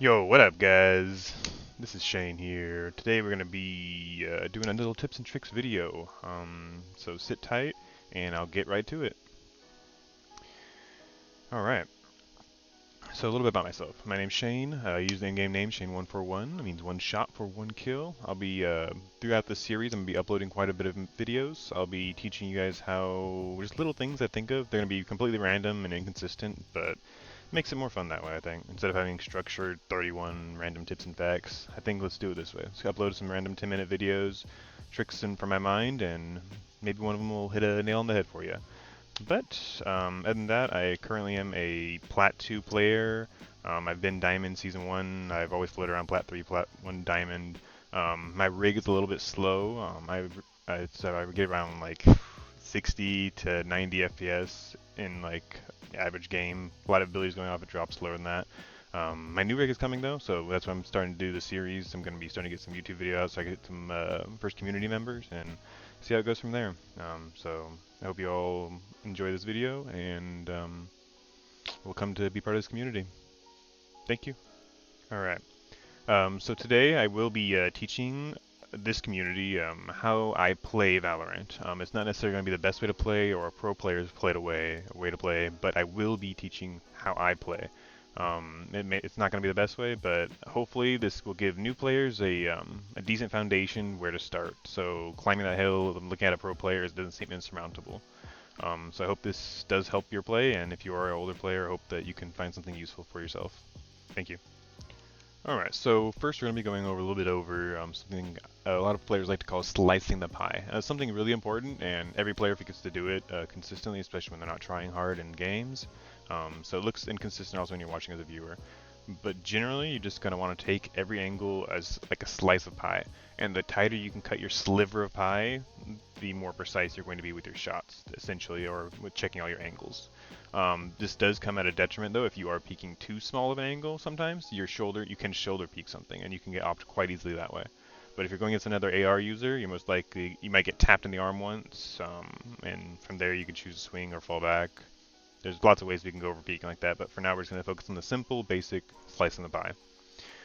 Yo, what up, guys? This is Shane here. Today we're gonna be doing a little tips and tricks video. So sit tight, and I'll get right to it. All right. So a little bit about myself. My name's Shane. I use the in-game name Shane141. It means one shot for one kill. I'll be throughout this series. I'm gonna be uploading quite a bit of videos. I'll be teaching you guys how just little things I think of. They're gonna be completely random and inconsistent, but makes it more fun that way, I think. Instead of having structured 31 random tips and facts, I think let's do it this way. Let's upload some random 10-minute videos, tricks in from my mind, and maybe one of them will hit a nail on the head for you. But other than that, I currently am a Plat 2 player. I've been Diamond Season 1. I've always floated around Plat 3, Plat 1 Diamond. My rig is a little bit slow. So I would get around like 60 to 90 FPS in like average game. A lot of abilities going off, it drops slower than that. My new rig is coming though, so that's why I'm starting to do the series. I'm going to be starting to get some YouTube videos so I can get some first community members and see how it goes from there. So I hope you all enjoy this video and will come to be part of this community. Thank you. Alright, so today I will be teaching this community how I play Valorant. It's not necessarily going to be the best way to play or a pro player's way to play, but I will be teaching how I play. It's not going to be the best way, but hopefully this will give new players a decent foundation where to start. So climbing that hill, looking at a pro player, doesn't seem insurmountable. So I hope this does help your play, and if you are an older player, I hope that you can find something useful for yourself. Thank you. Alright, so first we're going to be going over a little bit over something a lot of players like to call slicing the pie. Something really important, and every player gets to do it consistently, especially when they're not trying hard in games. So it looks inconsistent also when you're watching as a viewer. But generally, you just kind of want to take every angle as like a slice of pie. And the tighter you can cut your sliver of pie, the more precise you're going to be with your shots, essentially, or with checking all your angles. This does come at a detriment though if you are peeking too small of an angle sometimes. You can shoulder peek something and you can get opt quite easily that way. But if you're going against another AR user, you might get tapped in the arm once, and from there you can choose to swing or fall back. There's lots of ways we can go over peeking like that, but for now we're just going to focus on the simple, basic slicing the pie.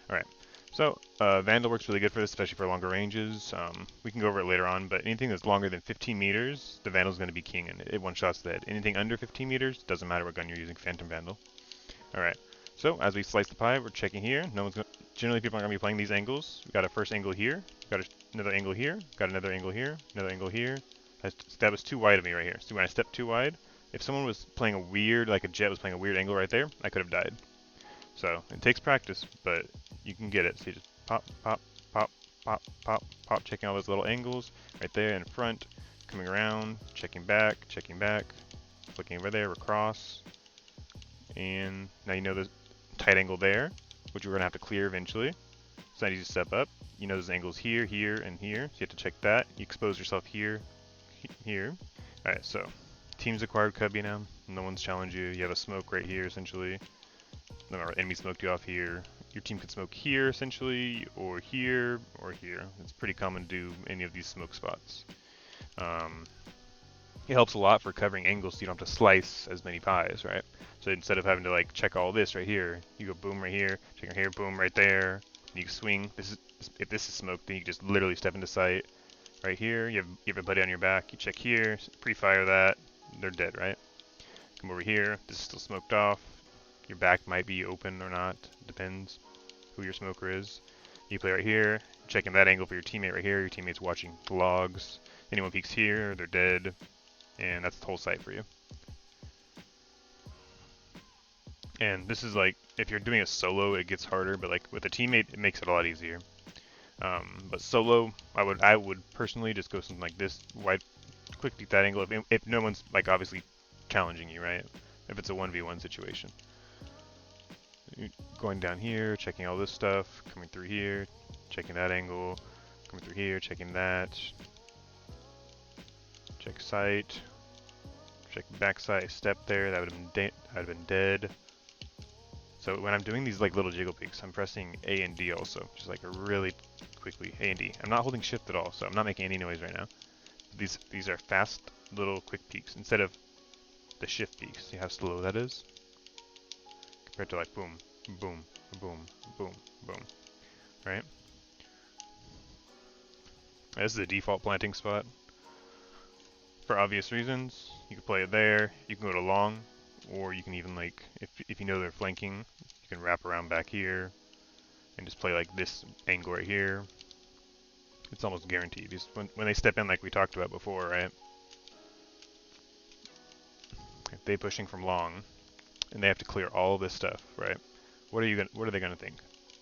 Alright, so Vandal works really good for this, especially for longer ranges. We can go over it later on, but anything that's longer than 15 meters, the Vandal's going to be king, and it one-shots the head. Anything under 15 meters, doesn't matter what gun you're using, Phantom Vandal. Alright, so as we slice the pie, we're checking here. Generally people aren't going to be playing these angles. We've got a first angle here, got another angle here, got another angle here, another angle here. That was too wide of me right here. So when I step too wide, if someone was playing a weird, like a jet was playing a weird angle right there, I could have died. So it takes practice, but you can get it. So you just pop, pop, pop, pop, pop, pop, checking all those little angles right there in front, coming around, checking back, looking over there, across, and now you know the tight angle there, which we're going to have to clear eventually. So now you just step up. You know there's angles here, here, and here, so you have to check that. You expose yourself here, here. Alright, so teams acquired Cubby now. No one's challenged you. You have a smoke right here, essentially. Or enemy smoked you off here. Your team can smoke here, essentially, or here, or here. It's pretty common to do any of these smoke spots. It helps a lot for covering angles so you don't have to slice as many pies, right? So instead of having to like check all this right here, you go boom right here, check right here, boom right there. And you swing. If this is smoked, then you can just literally step into sight. Right here, you have everybody on your back. You check here, pre-fire that. They're dead, right? Come over here. This is still smoked off. Your back might be open or not. Depends who your smoker is. You play right here. Checking that angle for your teammate right here. Your teammate's watching the logs. Anyone peeks here, they're dead. And that's the whole site for you. And this is like, if you're doing a solo, it gets harder, but like with a teammate, it makes it a lot easier. But solo, I would personally just go something like this, wide, quick peek that angle if no one's like obviously challenging you, right? If it's a 1v1 situation. Going down here, checking all this stuff, coming through here, checking that angle, coming through here, checking that. Check sight. Check backside, step there, that would have been dead. So when I'm doing these like little jiggle peeks, I'm pressing A and D also, just like a really quickly A and D. I'm not holding shift at all, so I'm not making any noise right now. These are fast little quick peeks instead of the shift peeks. See how slow that is? Compared to like boom, boom, boom, boom, boom, right? This is the default planting spot. For obvious reasons, you can play it there, you can go to long, or you can even like, if you know they're flanking, you can wrap around back here, and just play like this angle right here. It's almost guaranteed. Just when they step in like we talked about before, right? If they pushing from long, and they have to clear all this stuff, right? What are they gonna think?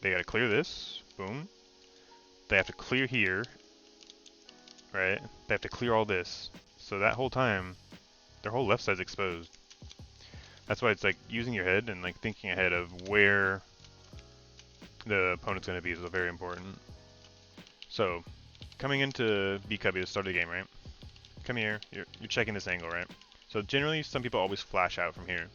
They gotta clear this, boom. They have to clear here, right? They have to clear all this. So that whole time, their whole left side's exposed. That's why it's like using your head and like thinking ahead of where the opponent's gonna be is very important. So, coming into B cubby to start the game, right? Come here, you're checking this angle, right? So generally, some people always flash out from here.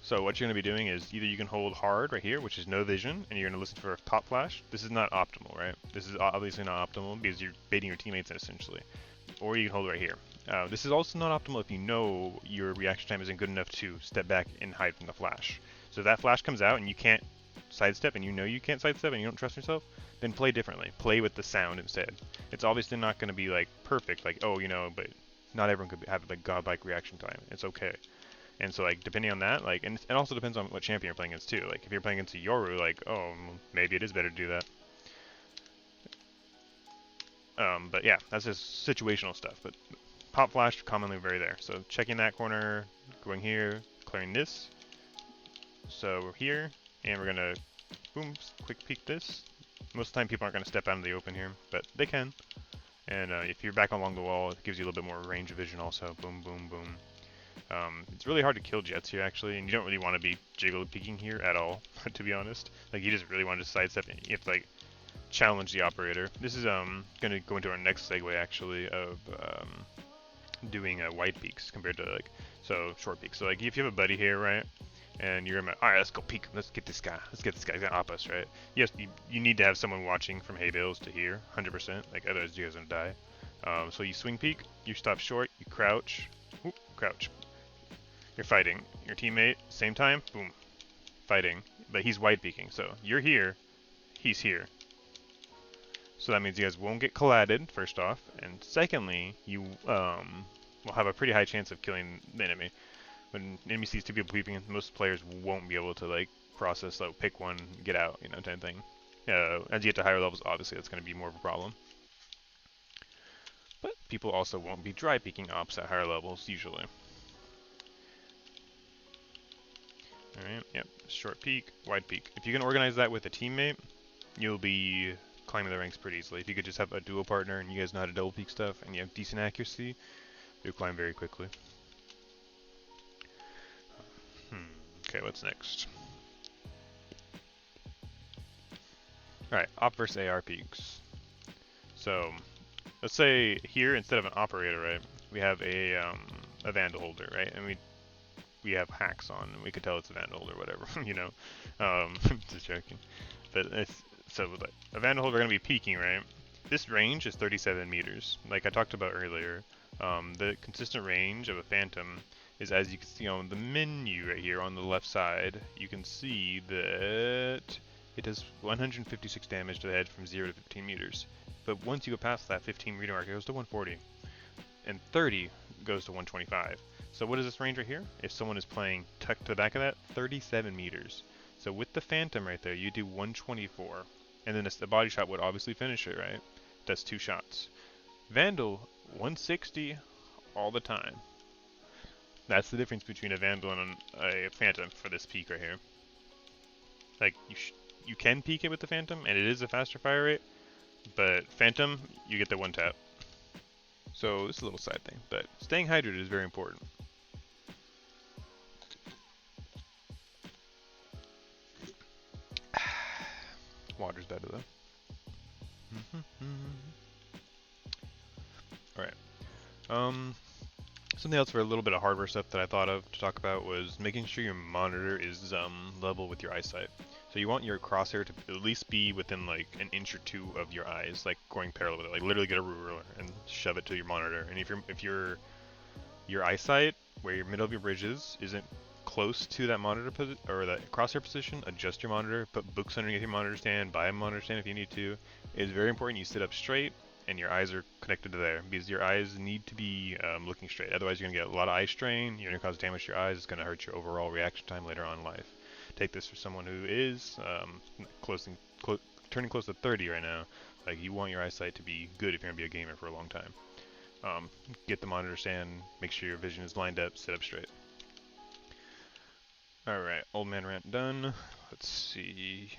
So what you're going to be doing is either you can hold hard right here, which is no vision, and you're going to listen for a top flash. This is not optimal, right? This is obviously not optimal because you're baiting your teammates in essentially. Or you can hold right here. This is also not optimal if you know your reaction time isn't good enough to step back and hide from the flash. So if that flash comes out and you can't sidestep, and you know you can't sidestep and you don't trust yourself, then play differently. Play with the sound instead. It's obviously not going to be like perfect, like, oh, you know, but not everyone could have like godlike reaction time. It's okay. And so like depending on that, like, and it also depends on what champion you're playing against too. Like if you're playing against a Yoru, like, oh, maybe it is better to do that. But yeah, that's just situational stuff. But pop flash commonly very there. So checking that corner, going here, clearing this. So we're here, and we're gonna boom, quick peek this. Most of the time people aren't gonna step out in the open here, but they can. And if you're back along the wall, it gives you a little bit more range of vision also. Boom, boom, boom. It's really hard to kill jets here actually, and you don't really want to be jiggle peeking here at all, to be honest. Like you just really want to sidestep. You have to like challenge the operator. This is gonna go into our next segue actually of doing wide peeks compared to like short peeks. So like if you have a buddy here, right, and you're all right, let's go peek. Let's get this guy. Let's get this guy. He's gonna op us, right? Yes, you need to have someone watching from hay bales to here, 100%. Like otherwise you guys are gonna die. So you swing peek, you stop short, you crouch, whoop, crouch. You're fighting. Your teammate, same time, boom, fighting. But he's wide peeking, so you're here, he's here. So that means you guys won't get collided, first off, and secondly, you will have a pretty high chance of killing the enemy. When enemy sees two people peeping, most players won't be able to like process, like pick one, get out, you know, type thing. As you get to higher levels, obviously that's going to be more of a problem. But people also won't be dry peeking ops at higher levels, usually. Alright, yep, short peek, wide peek. If you can organize that with a teammate, you'll be climbing the ranks pretty easily. If you could just have a duo partner and you guys know how to double peek stuff and you have decent accuracy, you'll climb very quickly. Okay, what's next? Alright, op versus AR peeks. So, let's say here, instead of an operator, right, we have a Vandal holder, right, and we have hacks on, and we could tell it's a Vandal or whatever, you know. Just joking. But so with a Vandal holder, we're going to be peeking, right? This range is 37 meters. Like I talked about earlier, the consistent range of a Phantom is, as you can see on the menu right here on the left side, you can see that it does 156 damage to the head from 0 to 15 meters. But once you go past that 15 meter mark, it goes to 140. And 30 goes to 125. So what is this range right here? If someone is playing tucked to the back of that, 37 meters. So with the Phantom right there, you do 124. And then the body shot would obviously finish it, right? Does 2 shots. Vandal, 160 all the time. That's the difference between a Vandal and a Phantom for this peak right here. Like, you can peek it with the Phantom, and it is a faster fire rate, but Phantom, you get the 1 tap. So this is a little side thing, but staying hydrated is very important. Water's better though. Alright. Something else for a little bit of hardware stuff that I thought of to talk about was making sure your monitor is level with your eyesight. So you want your crosshair to at least be within like an inch or 2 of your eyes, like going parallel with it. Like literally get a ruler and shove it to your monitor. And if your eyesight, where your middle of your bridge is, isn't close to that monitor or that crosshair position, adjust your monitor, put books underneath your monitor stand, buy a monitor stand if you need to. It is very important you sit up straight and your eyes are connected to there, because your eyes need to be looking straight. Otherwise, you're going to get a lot of eye strain. You're going to cause damage to your eyes. It's going to hurt your overall reaction time later on in life. Take this for someone who is turning close to 30 right now. Like, you want your eyesight to be good if you're going to be a gamer for a long time. Get the monitor stand, make sure your vision is lined up, sit up straight. Alright, old man rant done. Let's see.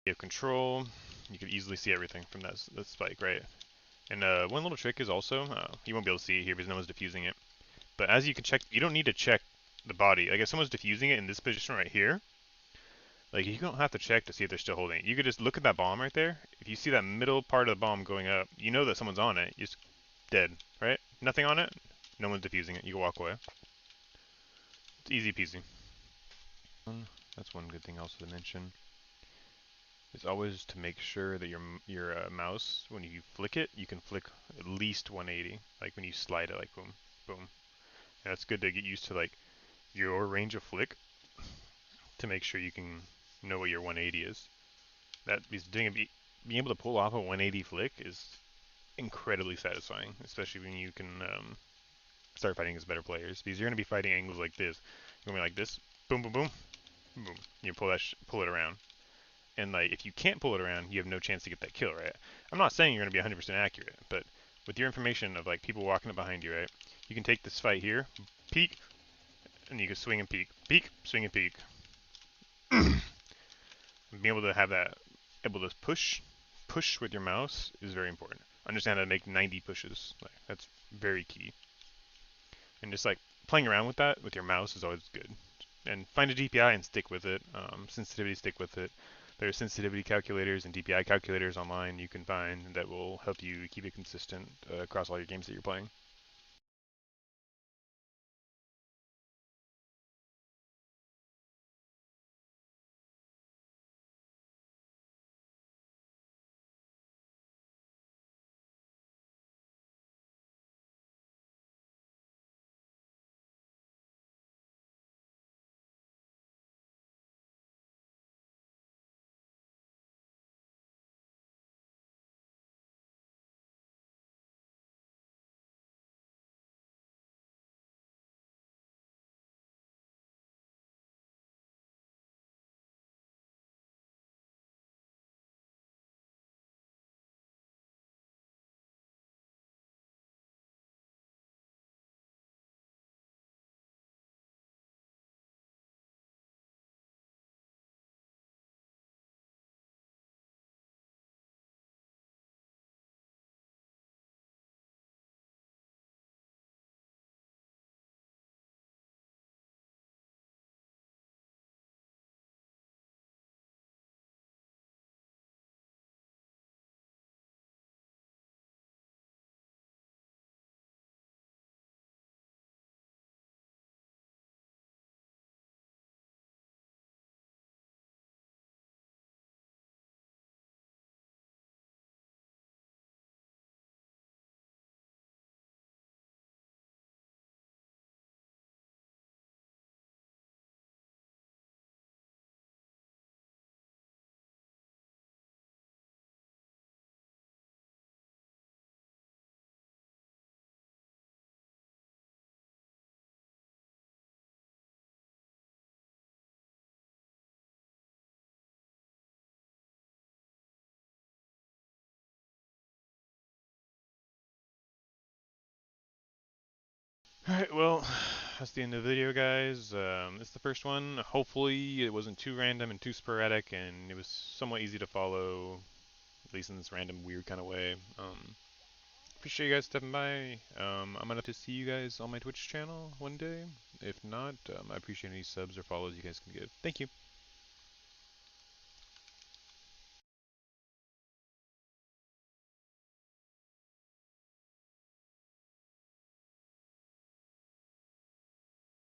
You have control, you can easily see everything from that spike, right? And one little trick is also, you won't be able to see it here because no one's diffusing it, but as you can check, you don't need to check the body. Like if someone's diffusing it in this position right here, like you don't have to check to see if they're still holding it. You could just look at that bomb right there. If you see that middle part of the bomb going up, you know that someone's on it. You're just dead, right? Nothing on it, no one's diffusing it. You can walk away. It's easy peasy. That's one good thing also to mention. Is always to make sure that your mouse, when you flick it, you can flick at least 180. Like when you slide it, like boom, boom. And that's good to get used to, like your range of flick, to make sure you can know what your 180 is. That is being able to pull off a 180 flick is incredibly satisfying, especially when you can start fighting against better players. Because you're going to be fighting angles like this. You're going to be like this, boom, boom, boom, boom. You pull it around. And like if you can't pull it around, you have no chance to get that kill, right? I'm not saying you're going to be 100% accurate, but with your information of like people walking up behind you, right? You can take this fight here, peek, and you can swing and peek, swing and peek. Being able to have that, able to push with your mouse is very important. Understand how to make 90 pushes. Like that's very key. And just like playing around with that with your mouse is always good. And find a DPI and stick with it. Sensitivity, stick with it. There are sensitivity calculators and DPI calculators online you can find that will help you keep it consistent across all your games that you're playing. Alright, well, that's the end of the video, guys. It's the first one. Hopefully it wasn't too random and too sporadic, and it was somewhat easy to follow, at least in this random, weird kind of way. Appreciate you guys stepping by. I'm gonna have to see you guys on my Twitch channel one day. If not, I appreciate any subs or follows you guys can give. Thank you.